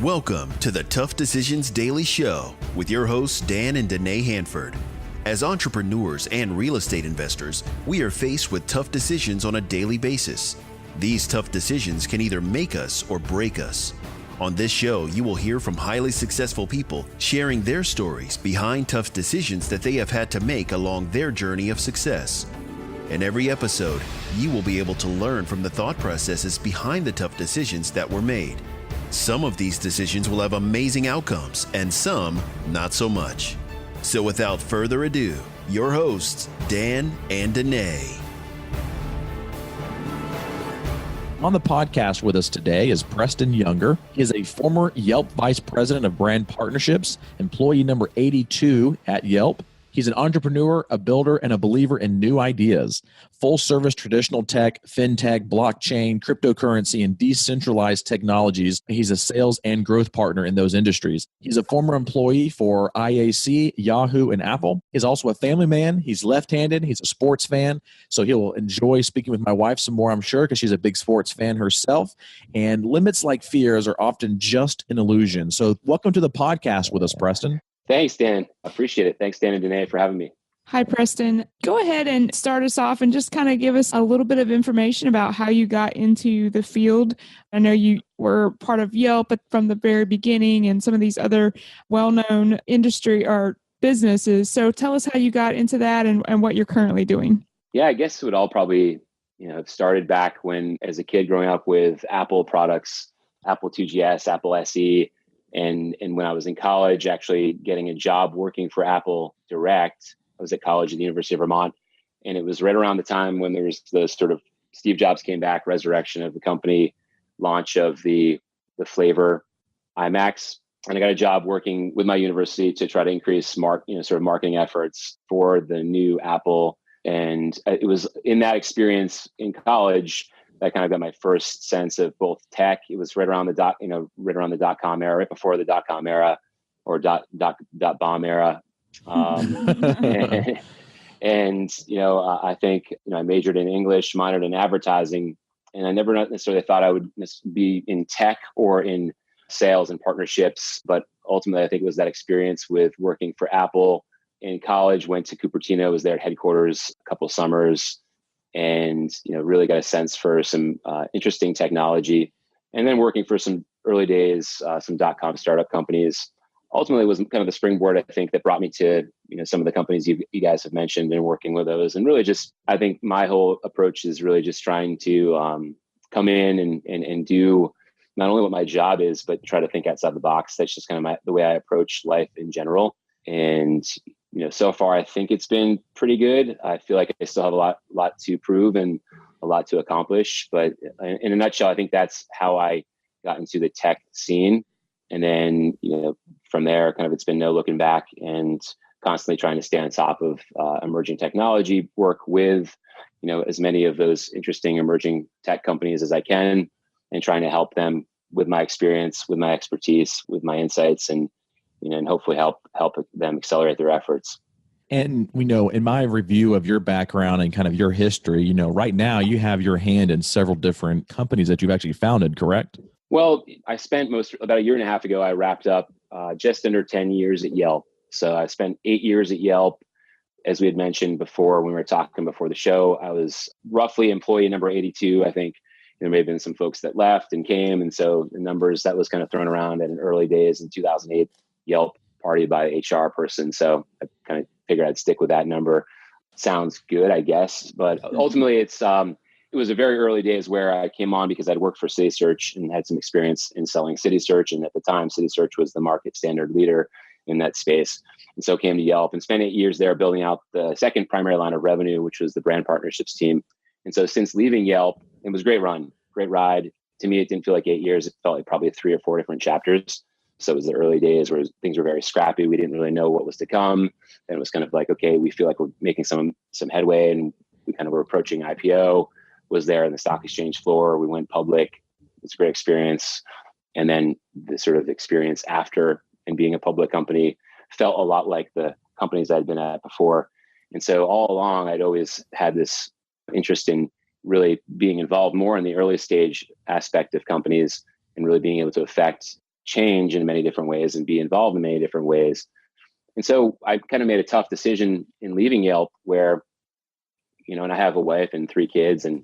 Welcome to the Tough Decisions Daily Show with your hosts, Dan and Danae Hanford. As entrepreneurs and real estate investors, we are faced with tough decisions on a daily basis. These tough decisions can either make us or break us. On this show, you will hear from highly successful people sharing their stories behind tough decisions that they have had to make along their journey of success. In every episode, you will be able to learn from the thought processes behind the tough decisions that were made. Some of these decisions will have amazing outcomes and some not so much. So without further ado, your hosts, Dan and Danae. On the podcast with us today is Preston Junger. He is a former Yelp Vice President of Brand Partnerships, employee number 82 at Yelp. He's an entrepreneur, a builder, and a believer in new ideas. Full-service traditional tech, fintech, blockchain, cryptocurrency, and decentralized technologies. He's a sales and growth partner in those industries. He's a former employee for IAC, Yahoo, and Apple. He's also a family man. He's left-handed. He's a sports fan. So he'll enjoy speaking with my wife some more, I'm sure, because she's a big sports fan herself. And limits like fears are often just an illusion. So welcome to the podcast with us, Preston. Thanks, Dan. I appreciate it. Thanks, Dan and Danae, for having me. Hi, Preston. Go ahead and start us off and just kind of give us a little bit of information about how you got into the field. I know you were part of Yelp from the very beginning and some of these other well-known industry or businesses. So tell us how you got into that and what you're currently doing. Yeah, I guess it would all probably, started back when, as a kid growing up with Apple products, Apple 2GS, Apple SE. And when I was in college, actually getting a job working for Apple Direct. I was at college at the University of Vermont. And it was right around the time when there was the sort of Steve Jobs came back, resurrection of the company, launch of the flavor iMacs. And I got a job working with my university to try to increase sort of marketing efforts for the new Apple. And it was in that experience in college that kind of got my first sense of both tech. It was right around the dot-com era, right before the dot-com era or dot bomb era. I think, I majored in English, minored in advertising, and I never necessarily thought I would be in tech or in sales and partnerships. But ultimately, I think it was that experience with working for Apple in college, went to Cupertino, was there at headquarters a couple of summers, and really got a sense for some interesting technology. And then working for some early days, some .com startup companies, ultimately was kind of the springboard, I think, that brought me to some of the companies you guys have mentioned and working with those. And really just, I think my whole approach is really just trying to come in and do not only what my job is, but try to think outside the box. That's just kind of the way I approach life in general. And so far, I think it's been pretty good. I feel like I still have a lot to prove and a lot to accomplish. But in a nutshell, I think that's how I got into the tech scene. And then, from there, kind of it's been no looking back and constantly trying to stay on top of emerging technology, work with, as many of those interesting emerging tech companies as I can, and trying to help them with my experience, with my expertise, with my insights, and hopefully help them accelerate their efforts. And we know in my review of your background and kind of your history, right now you have your hand in several different companies that you've actually founded, correct? Well, I spent about a year and a half ago, I wrapped up just under 10 years at Yelp. So I spent 8 years at Yelp. As we had mentioned before, when we were talking before the show, I was roughly employee number 82. I think there may have been some folks that left and came. And so the numbers that was kind of thrown around in early days in 2008, Yelp party by HR person. So I kind of figured I'd stick with that number. Sounds good, I guess. But ultimately, it was a very early days where I came on because I'd worked for City Search and had some experience in selling City Search. And at the time, City Search was the market standard leader in that space. And so came to Yelp and spent 8 years there building out the second primary line of revenue, which was the brand partnerships team. And so since leaving Yelp, it was a great run, great ride. To me, it didn't feel like 8 years. It felt like probably 3 or 4 different chapters. So it was the early days where things were very scrappy. We didn't really know what was to come. Then it was kind of like, okay, we feel like we're making some headway, and we kind of were approaching IPO, was there on the stock exchange floor. We went public. It's a great experience. And then the sort of experience after and being a public company felt a lot like the companies I'd been at before. And so all along, I'd always had this interest in really being involved more in the early stage aspect of companies and really being able to affect change in many different ways and be involved in many different ways. And so I kind of made a tough decision in leaving Yelp where, and I have a wife and 3 kids and,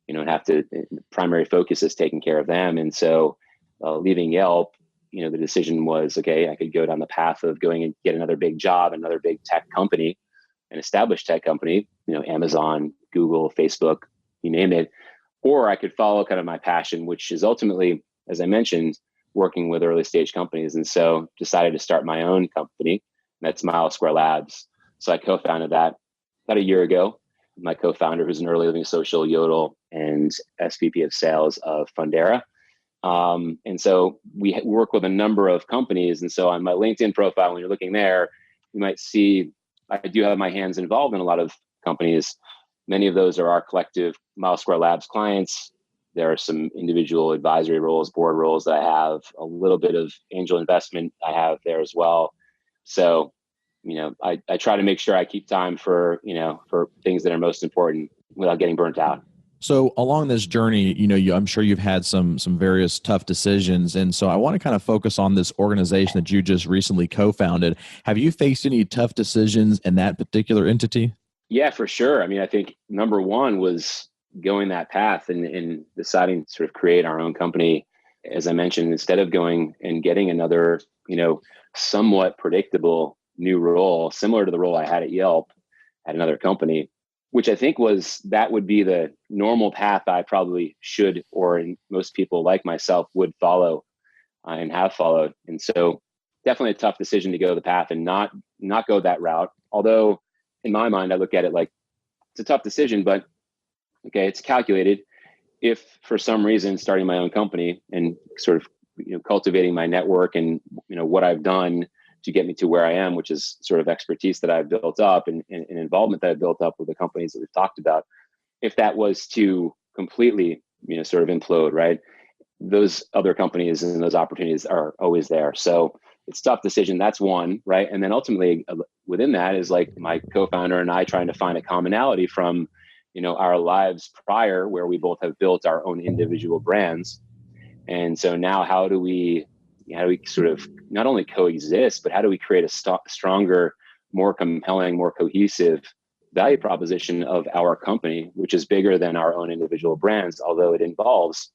the primary focus is taking care of them. And so leaving Yelp, the decision was, okay, I could go down the path of going and get another big job, another big tech company, an established tech company, Amazon, Google, Facebook, you name it. Or I could follow kind of my passion, which is ultimately, as I mentioned, working with early stage companies. And so decided to start my own company. That's Milesquare Labs. So I co-founded that about a year ago. My co-founder, who's an early living social, Yodel, and SVP of sales of Fundera. And so we work with a number of companies. And so on my LinkedIn profile, when you're looking there, you might see I do have my hands involved in a lot of companies. Many of those are our collective Milesquare Labs clients. There are some individual advisory roles, board roles that I have, a little bit of angel investment I have there as well. So, I try to make sure I keep time for things that are most important without getting burnt out. So along this journey, I'm sure you've had some various tough decisions. And so I want to kind of focus on this organization that you just recently co-founded. Have you faced any tough decisions in that particular entity? Yeah, for sure. I think number one was going that path and deciding to sort of create our own company. As I mentioned, instead of going and getting another, somewhat predictable new role, similar to the role I had at Yelp at another company, which I think that would be the normal path I probably should, or most people like myself would follow and have followed. And so definitely a tough decision to go the path and not go that route. Although in my mind, I look at it like it's a tough decision, but okay, it's calculated. If for some reason starting my own company and sort of cultivating my network and what I've done to get me to where I am, which is sort of expertise that I've built up and involvement that I've built up with the companies that we've talked about, if that was to completely sort of implode, right, those other companies and those opportunities are always there. So it's a tough decision. That's one, right? And then ultimately within that is like my co-founder and I trying to find a commonality from our lives prior, where we both have built our own individual brands. And so now how do we sort of not only coexist, but how do we create a stronger, more compelling, more cohesive value proposition of our company, which is bigger than our own individual brands, although it involves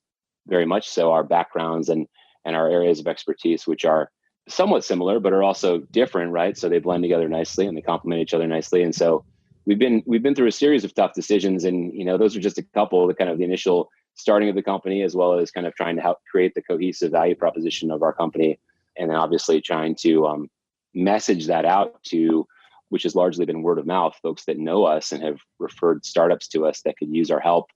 very much so our backgrounds and our areas of expertise, which are somewhat similar, but are also different, right? So they blend together nicely and they complement each other nicely. And so we've been through a series of tough decisions, and those are just a couple of the kind of the initial starting of the company, as well as kind of trying to help create the cohesive value proposition of our company. And then obviously trying to message that out to, which has largely been word of mouth, folks that know us and have referred startups to us that could use our help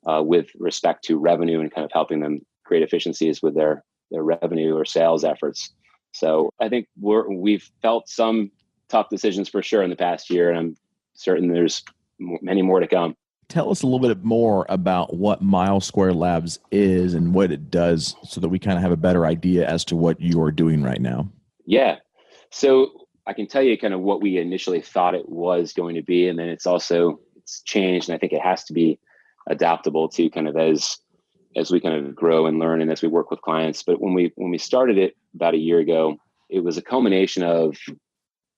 with respect to revenue and kind of helping them create efficiencies with their revenue or sales efforts. So I think we've felt some tough decisions for sure in the past year, and I'm certain there's many more to come. Tell us a little bit more about what Milesquare Labs is and what it does so that we kind of have a better idea as to what you are doing right now. Yeah. So I can tell you kind of what we initially thought it was going to be, and then it's changed, and I think it has to be adaptable to kind of as we kind of grow and learn and as we work with clients. But when we started it about a year ago, it was a culmination of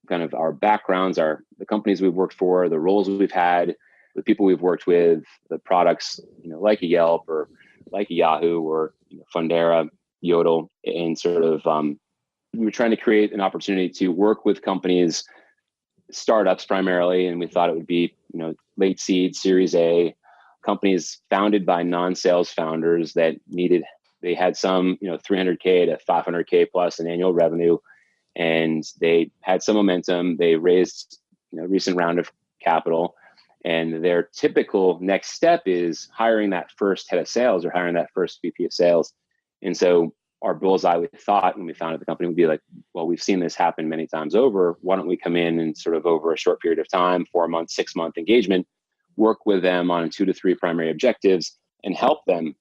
kind of our backgrounds, the companies we've worked for, the roles we've had, the people we've worked with, the products, like a Yelp or like a Yahoo or Fundera, Yodel, and sort of we were trying to create an opportunity to work with companies, startups primarily, and we thought it would be late seed, Series A, companies founded by non-sales founders that they had some 300K to 500K plus in annual revenue, and they had some momentum. They raised a recent round of capital. And their typical next step is hiring that first head of sales or hiring that first VP of sales. And so our bullseye, we thought when we founded the company, would be like, well, we've seen this happen many times over. Why don't we come in and sort of over a short period of time, 4 months, 6 month engagement, work with them on 2 to 3 primary objectives and help them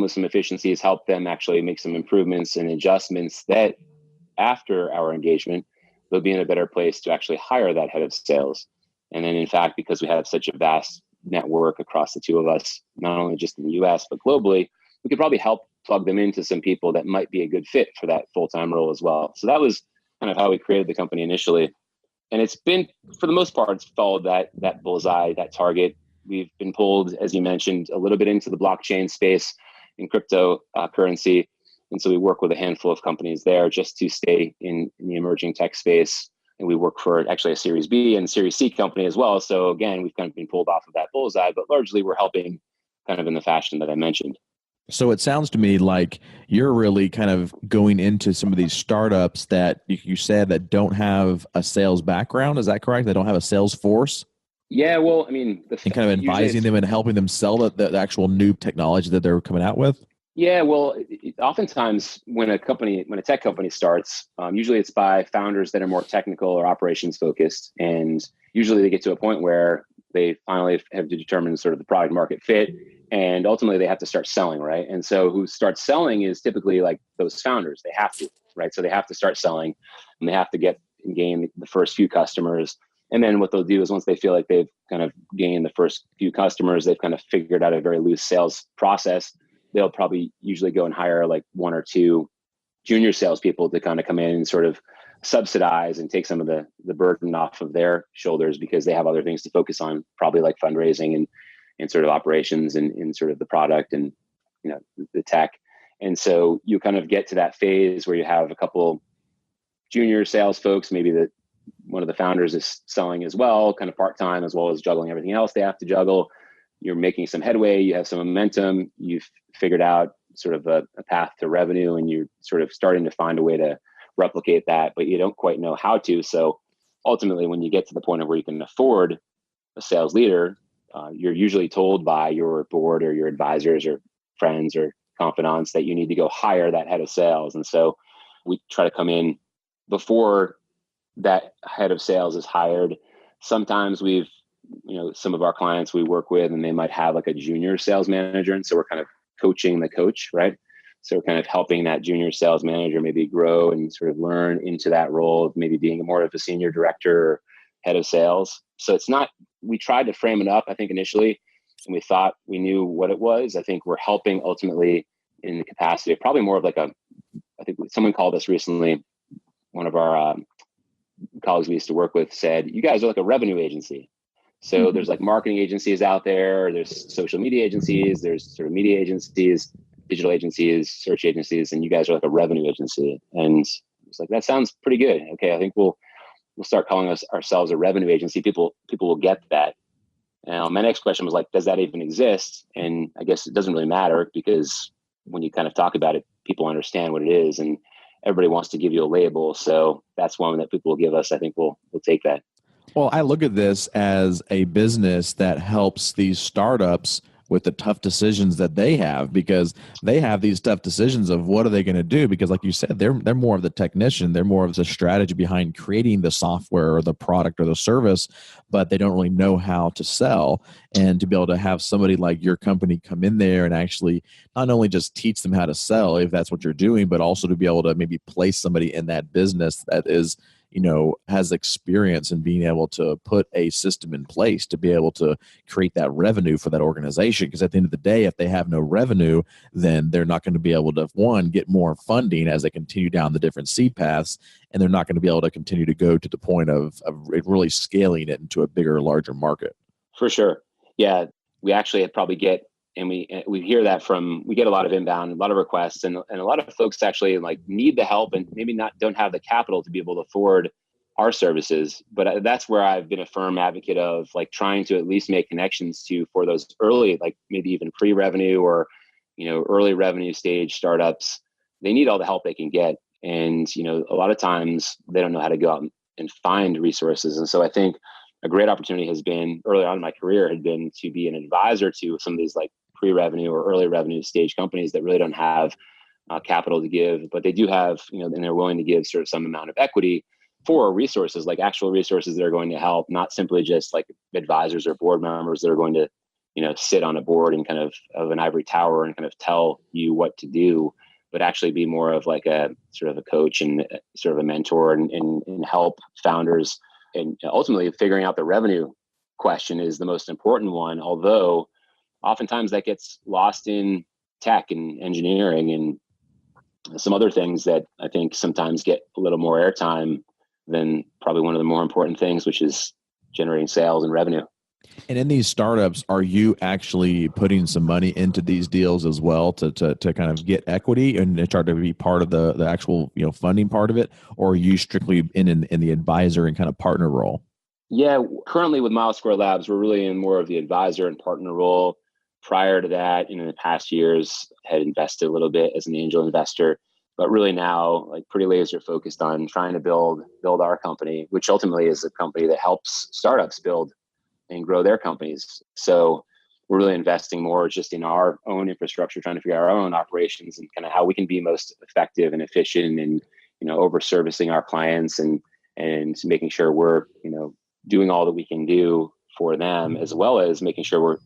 with some efficiencies, help them actually make some improvements and adjustments that after our engagement, they'll be in a better place to actually hire that head of sales. And then, in fact, because we have such a vast network across the two of us, not only just in the US, but globally, we could probably help plug them into some people that might be a good fit for that full-time role as well. So that was kind of how we created the company initially. And it's been, for the most part, it's followed that bullseye, that target. We've been pulled, as you mentioned, a little bit into the blockchain space in cryptocurrency. And so we work with a handful of companies there just to stay in the emerging tech space. And we work for actually a Series B and Series C company as well. So again, we've kind of been pulled off of that bullseye, but largely we're helping kind of in the fashion that I mentioned. So it sounds to me like you're really kind of going into some of these startups that you said that don't have a sales background. Is that correct? They don't have a sales force? Yeah, well, I mean, and kind of advising them and helping them sell the actual new technology that they're coming out with? Yeah, well, oftentimes when a tech company starts, usually it's by founders that are more technical or operations focused. And usually they get to a point where they finally have to determine sort of the product market fit. And ultimately they have to start selling, right? And so who starts selling is typically like those founders. They have to, right? So they have to start selling and they have to gain the first few customers. And then what they'll do is once they feel like they've kind of gained the first few customers, they've kind of figured out a very loose sales process. They'll probably usually go and hire like one or two junior salespeople to kind of come in and sort of subsidize and take some of the burden off of their shoulders because they have other things to focus on, probably like fundraising and sort of operations and sort of the product and, you know, the tech. And so you kind of get to that phase where you have a couple junior sales folks, maybe one of the founders is selling as well, kind of part-time, as well as juggling everything else they have to juggle. You're making some headway, you have some momentum, you've figured out sort of a path to revenue, and you're sort of starting to find a way to replicate that, but you don't quite know how to. So ultimately, when you get to the point of where you can afford a sales leader, you're usually told by your board or your advisors or friends or confidants that you need to go hire that head of sales. And so we try to come in before that head of sales is hired. Sometimes some of our clients we work with, and they might have like a junior sales manager. And so we're kind of coaching the coach, right? So we're kind of helping that junior sales manager maybe grow and sort of learn into that role of maybe being more of a senior director or head of sales. So we tried to frame it up, I think, initially, and we thought we knew what it was. I think we're helping ultimately in the capacity of probably more of like I think someone called us recently, one of our colleagues we used to work with said, you guys are like a revenue agency. So there's like marketing agencies out there, there's social media agencies, there's sort of media agencies, digital agencies, search agencies, and you guys are like a revenue agency. And it's like, that sounds pretty good. Okay, I think we'll start calling ourselves a revenue agency. People will get that. Now, my next question was like, does that even exist? And I guess it doesn't really matter because when you kind of talk about it, people understand what it is, and everybody wants to give you a label. So that's one that people will give us. I think we'll take that. Well, I look at this as a business that helps these startups with the tough decisions that they have, because they have these tough decisions of what are they going to do? Because like you said, they're more of the technician. They're more of the strategy behind creating the software or the product or the service, but they don't really know how to sell. And to be able to have somebody like your company come in there and actually not only just teach them how to sell, if that's what you're doing, but also to be able to maybe place somebody in that business that is, has experience in being able to put a system in place to be able to create that revenue for that organization. Because at the end of the day, if they have no revenue, then they're not going to be able to, one, get more funding as they continue down the different seed paths, and they're not going to be able to continue to go to the point of really scaling it into a bigger, larger market. For sure. Yeah. We actually probably get, and we hear that we get a lot of inbound, a lot of requests, and a lot of folks actually like need the help and maybe don't have the capital to be able to afford our services. But that's where I've been a firm advocate of like trying to at least make connections for those early, like maybe even pre-revenue or, early revenue stage startups. They need all the help they can get. And, a lot of times they don't know how to go out and find resources. And so I think a great opportunity has been early on in my career had been to be an advisor to some of these like pre-revenue or early revenue stage companies that really don't have capital to give, but they do have, and they're willing to give sort of some amount of equity for resources, like actual resources that are going to help, not simply just like advisors or board members that are going to, sit on a board and kind of an ivory tower and kind of tell you what to do, but actually be more of like a sort of a coach and sort of a mentor and help founders. And ultimately figuring out the revenue question is the most important one, although oftentimes that gets lost in tech and engineering and some other things that I think sometimes get a little more airtime than probably one of the more important things, which is generating sales and revenue. And in these startups, are you actually putting some money into these deals as well to kind of get equity and try to be part of the actual funding part of it, or are you strictly in the advisor and kind of partner role? Yeah, currently with Mile Square Labs, we're really in more of the advisor and partner role. Prior to that, in the past years, had invested a little bit as an angel investor, but really now, like, pretty laser focused on trying to build our company, which ultimately is a company that helps startups build and grow their companies. So we're really investing more just in our own infrastructure, trying to figure out our own operations and kind of how we can be most effective and efficient and over servicing our clients and making sure we're doing all that we can do for them, as well as making sure we're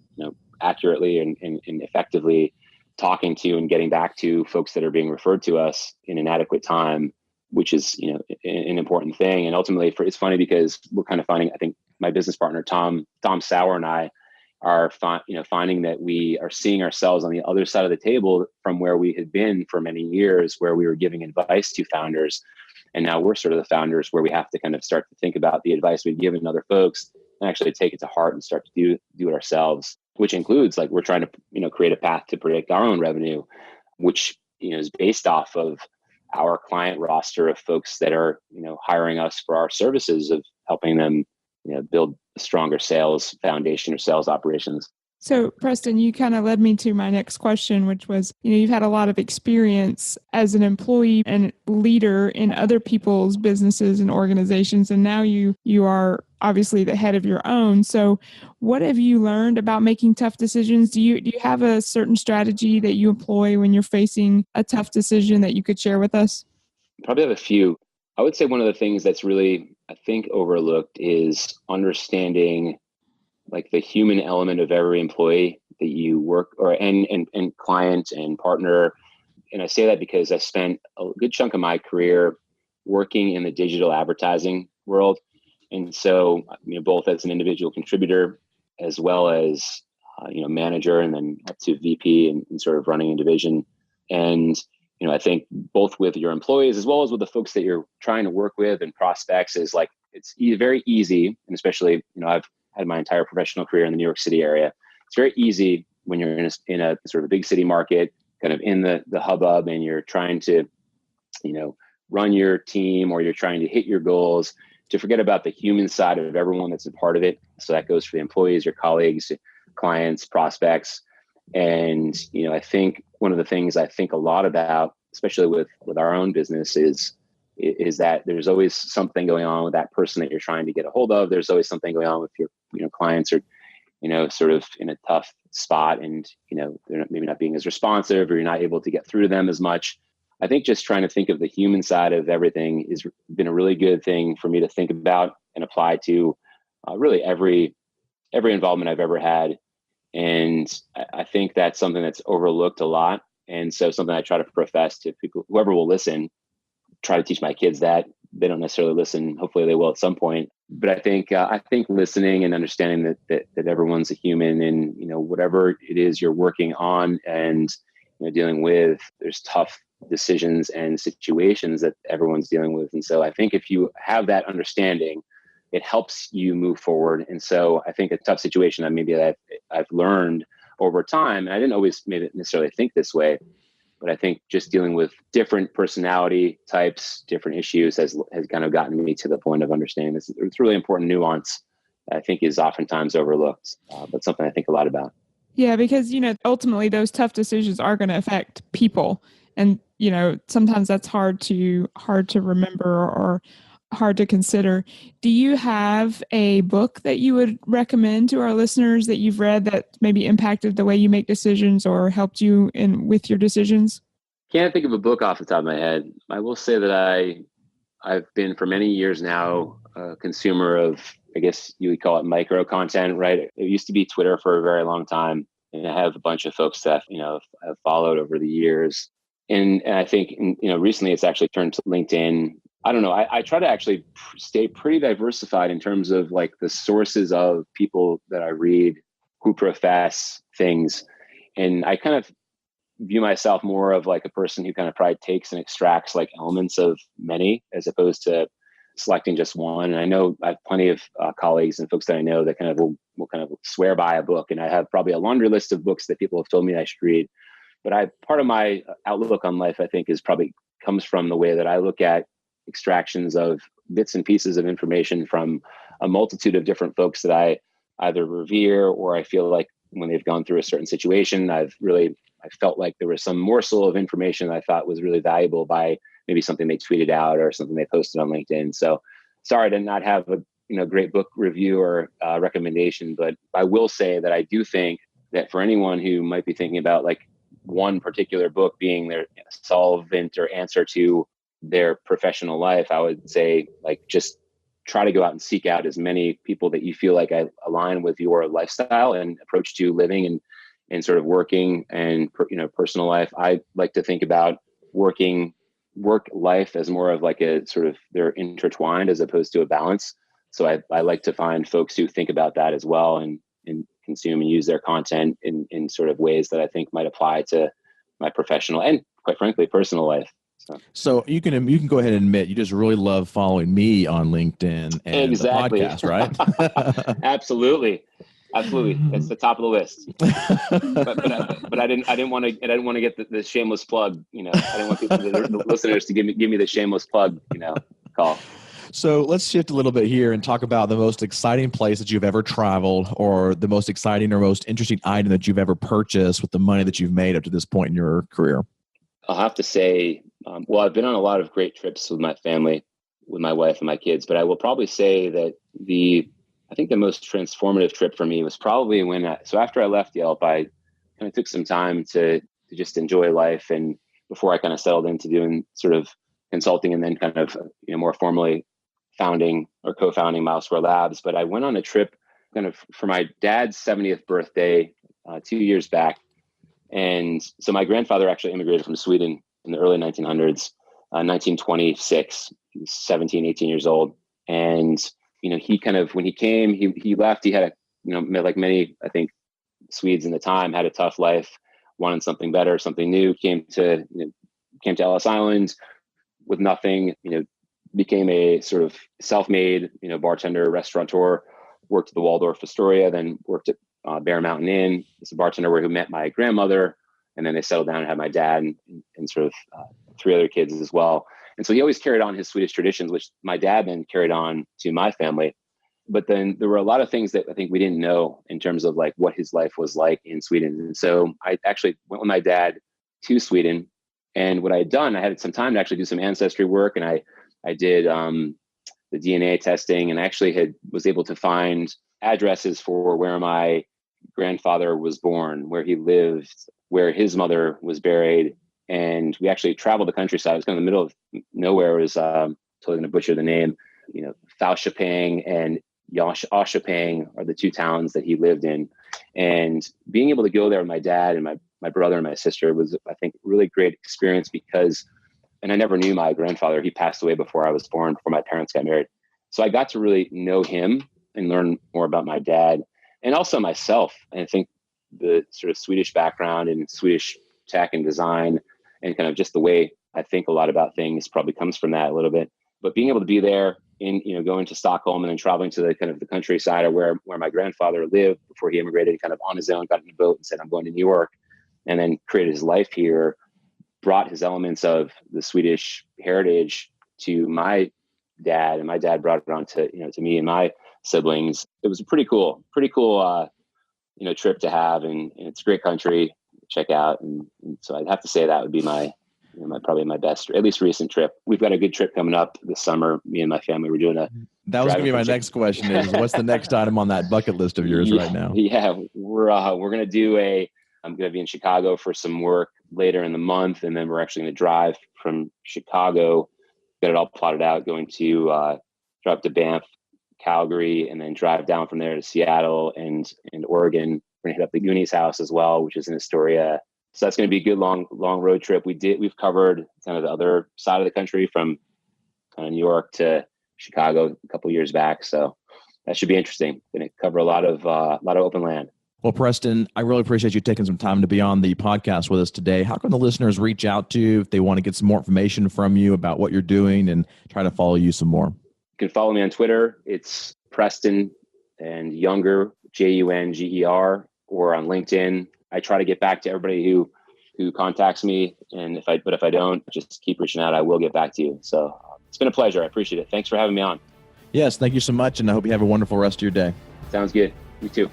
accurately and effectively talking to and getting back to folks that are being referred to us in an adequate time, which is an important thing. And ultimately, it's funny because we're kind of finding, I think my business partner Tom Sauer and I are finding that we are seeing ourselves on the other side of the table from where we had been for many years, where we were giving advice to founders, and now we're sort of the founders where we have to kind of start to think about the advice we've given other folks and actually take it to heart and start to do it ourselves, which includes, like, we're trying to create a path to predict our own revenue, which is based off of our client roster of folks that are hiring us for our services of helping them build a stronger sales foundation or sales operations. So, Preston, you kind of led me to my next question, which was, you've had a lot of experience as an employee and leader in other people's businesses and organizations, and now you are obviously the head of your own. So what have you learned about making tough decisions? Do you have a certain strategy that you employ when you're facing a tough decision that you could share with us? Probably have a few. I would say one of the things that's really, I think, overlooked is understanding, like, the human element of every employee that you work and client and partner. And I say that because I spent a good chunk of my career working in the digital advertising world. And so, both as an individual contributor as well as, manager, and then up to VP and sort of running a division. And, I think both with your employees as well as with the folks that you're trying to work with and prospects is, like, it's very easy. And especially, I've had my entire professional career in the New York City area. It's very easy when you're in a sort of a big city market, kind of in the hubbub, and you're trying to, run your team, or you're trying to hit your goals, to forget about the human side of everyone that's a part of it. So that goes for the employees, your colleagues, clients, prospects. And, I think one of the things I think a lot about, especially with our own business, is that there's always something going on with that person that you're trying to get a hold of. There's always something going on with your, clients are, sort of in a tough spot, and, they're maybe not being as responsive, or you're not able to get through to them as much. I think just trying to think of the human side of everything has been a really good thing for me to think about and apply to really every involvement I've ever had. And I think that's something that's overlooked a lot. And so something I try to profess to people, whoever will listen, try to teach my kids that. They don't necessarily listen. Hopefully they will at some point. But I think listening and understanding that everyone's a human, and, whatever it is you're working on and, dealing with, there's tough decisions and situations that everyone's dealing with. And so I think if you have that understanding, it helps you move forward. And so I think a tough situation that I've learned over time, and I didn't always maybe necessarily think this way, but I think just dealing with different personality types, different issues has kind of gotten me to the point of understanding this. It's really important nuance that I think is oftentimes overlooked, but something I think a lot about. Yeah, because, ultimately those tough decisions are going to affect people. And, sometimes that's hard to remember or hard to consider. Do you have a book that you would recommend to our listeners that you've read that maybe impacted the way you make decisions or helped you with your decisions? Can't think of a book off the top of my head. I will say that I've been for many years now a consumer of, I guess you would call it, micro content, right? It used to be Twitter for a very long time. And I have a bunch of folks that, I've followed over the years. And I think, recently it's actually turned to LinkedIn. I don't know. I try to actually stay pretty diversified in terms of, like, the sources of people that I read who profess things. And I kind of view myself more of like a person who kind of probably takes and extracts like elements of many as opposed to selecting just one. And I know I have plenty of colleagues and folks that I know that kind of will kind of swear by a book. And I have probably a laundry list of books that people have told me I should read. But part of my outlook on life, I think, is probably comes from the way that I look at extractions of bits and pieces of information from a multitude of different folks that I either revere or I feel like when they've gone through a certain situation, I felt like there was some morsel of information that I thought was really valuable by maybe something they tweeted out or something they posted on LinkedIn. So sorry to not have a great book review or recommendation, but I will say that I do think that for anyone who might be thinking about like one particular book being their solvent or answer to their professional life, I would say like just try to go out and seek out as many people that you feel like align with your lifestyle and approach to living and sort of working and personal life. I like to think about work life as more of like a sort of they're intertwined as opposed to a balance. So I like to find folks who think about that as well and consume and use their content in sort of ways that I think might apply to my professional and quite frankly, personal life. So you can go ahead and admit you just really love following me on LinkedIn and exactly. the podcast, right? Absolutely. That's the top of the list. but I didn't want to get the shameless plug. I didn't want the listeners to give me the shameless plug. Call. So let's shift a little bit here and talk about the most exciting place that you've ever traveled, or the most exciting or most interesting item that you've ever purchased with the money that you've made up to this point in your career. I'll have to say, I've been on a lot of great trips with my family, with my wife and my kids, but I will probably say that I think the most transformative trip for me was probably so after I left Yelp, I kind of took some time to just enjoy life. And before I kind of settled into doing sort of consulting and then kind of, more formally founding or co-founding Milesquare Labs. But I went on a trip kind of for my dad's 70th birthday 2 years back. And so my grandfather actually immigrated from Sweden in the early 1900s, 1926, he was 17, 18 years old. And, he kind of, when he came, he left, he had like many, I think, Swedes in the time, had a tough life, wanted something better, something new, came to Ellis Island with nothing, became a sort of self-made, bartender, restaurateur, worked at the Waldorf Astoria, then worked at Bear Mountain Inn as a bartender who met my grandmother. And then they settled down and had my dad and sort of 3 other kids as well. And so he always carried on his Swedish traditions, which my dad then carried on to my family. But then there were a lot of things that I think we didn't know in terms of like what his life was like in Sweden. And so I actually went with my dad to Sweden. And what I had done, I had some time to actually do some ancestry work. And I did the DNA testing and actually was able to find addresses for where my grandfather was born, where he lived, where his mother was buried. And we actually traveled the countryside. It was kind of in the middle of nowhere. It was totally going to butcher the name. Falköping and Jönköping are the 2 towns that he lived in. And being able to go there with my dad and my brother and my sister was, I think, a really great experience because, and I never knew my grandfather. He passed away before I was born, before my parents got married. So I got to really know him and learn more about my dad and also myself. And I think the sort of Swedish background and Swedish tech and design and kind of just the way I think a lot about things probably comes from that a little bit. But being able to be there in, going to Stockholm and then traveling to the kind of the countryside or where my grandfather lived before he immigrated, kind of on his own, got in a boat and said, I'm going to New York, and then created his life here, brought his elements of the Swedish heritage to my dad, and my dad brought it on to, to me and my siblings. It was a pretty cool, trip to have. And it's a great country to check out. And so I'd have to say that would be probably my best, or at least recent trip. We've got a good trip coming up this summer. Me and my family, we're doing that was going to be my next question is what's the next item on that bucket list of yours right now? Yeah, we're going to do I'm going to be in Chicago for some work later in the month. And then we're actually going to drive from Chicago, get it all plotted out, going to drive to Banff, Calgary, and then drive down from there to Seattle and Oregon. We're going to hit up the Goonies house as well, which is in Astoria. So that's going to be a good long road trip. We've covered kind of the other side of the country from kind of New York to Chicago a couple of years back. So that should be interesting. Going to cover a lot of open land. Well, Preston, I really appreciate you taking some time to be on the podcast with us today. How can the listeners reach out to you if they want to get some more information from you about what you're doing and try to follow you some more? You can follow me on Twitter. It's Preston and Junger, Junger, or on LinkedIn. I try to get back to everybody who contacts me. And if I don't, just keep reaching out. I will get back to you. So it's been a pleasure. I appreciate it. Thanks for having me on. Yes, thank you so much. And I hope you have a wonderful rest of your day. Sounds good. You too.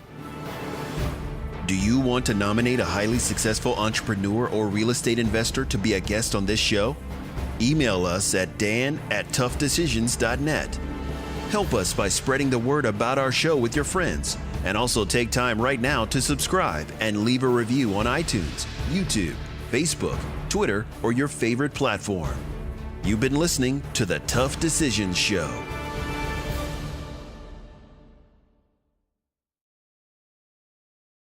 Do you want to nominate a highly successful entrepreneur or real estate investor to be a guest on this show? Email us at dan@toughdecisions.net. Help us by spreading the word about our show with your friends. And also take time right now to subscribe and leave a review on iTunes, YouTube, Facebook, Twitter, or your favorite platform. You've been listening to The Tough Decisions Show.